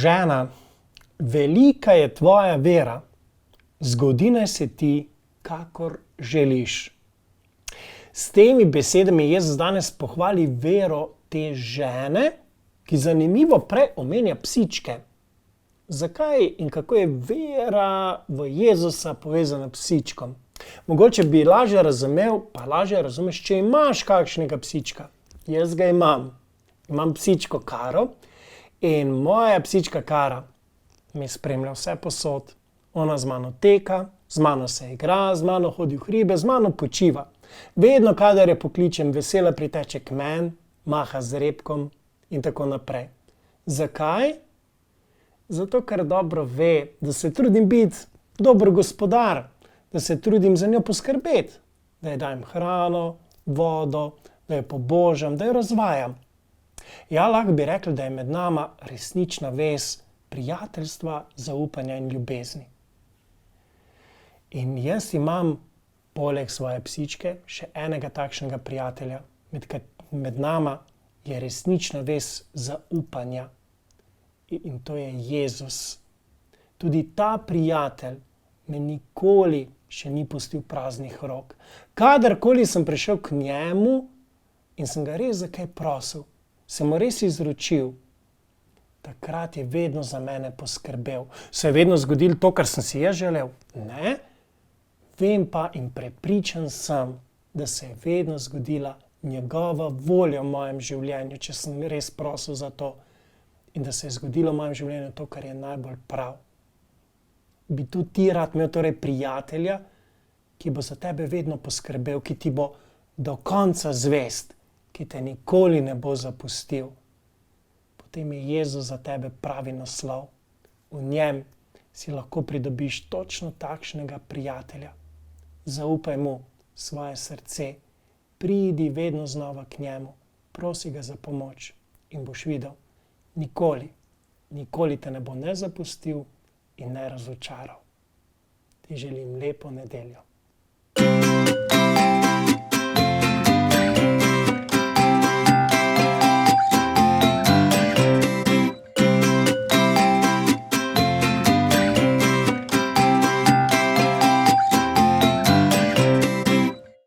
Žena, velika je tvoja vera, zgodi naj se ti, kakor želiš. S temi besedami Jezus danes pohvali vero te žene, ki zanimivo prej omenja psičke. Zakaj in kako je vera v Jezusa povezana s psičkom? Mogoče bi lažje razumel, pa lažje razumeš, če imaš kakšnega psička. Jaz ga imam. Imam psičko Karo in moja psička Kara me spremlja vsepovsod. Ona z mano teka, z mano se igra, z mano hodi v hribe, z mano počiva. Vedno, kadar jo pokličem, vesela priteče k meni, maha z repkom in tako naprej. Zakaj? Zato, ker dobro ve, da se trudim biti dober gospodar, da se trudim za njo poskrbeti, da ji dajem hrano, vodo, da jo pobožam, da jo razvajam. Ja, lahko bi rekli, da je med nama resnična vez prijateljstva, zaupanja in ljubezni. In jaz imam poleg svoje psičke še enega takšnega prijatelja, med nama je resnična vez zaupanja. In to je Jezus. Tudi ta prijatelj me nikoli še ni pustil praznih rok. Kadarkoli sem prišel k njemu in sem ga res za kaj prosil, sem mu res izročil, takrat je vedno za mene poskrbel. Se je vedno zgodilo to, kar sem si jaz želel? Ne. Vem pa in prepričan sem, da se je vedno zgodila njegova volja v mojem življenju, če sem res prosil za to. In da se je zgodilo v mojem življenju to, kar je najbolj prav. Bi tudi ti rad imel torej prijatelja, ki bo za tebe vedno poskrbel, ki ti bo do konca zvest, ki te nikoli ne bo zapustil. Potem je Jezus za tebe pravi naslov. V njem si lahko pridobiš točno takšnega prijatelja. Zaupaj mu svoje srce, pridi vedno znova k njemu, prosi ga za pomoč in boš videl, nikoli te ne bo ne zapustil in ne razočaral. Ti želim lepo nedeljo.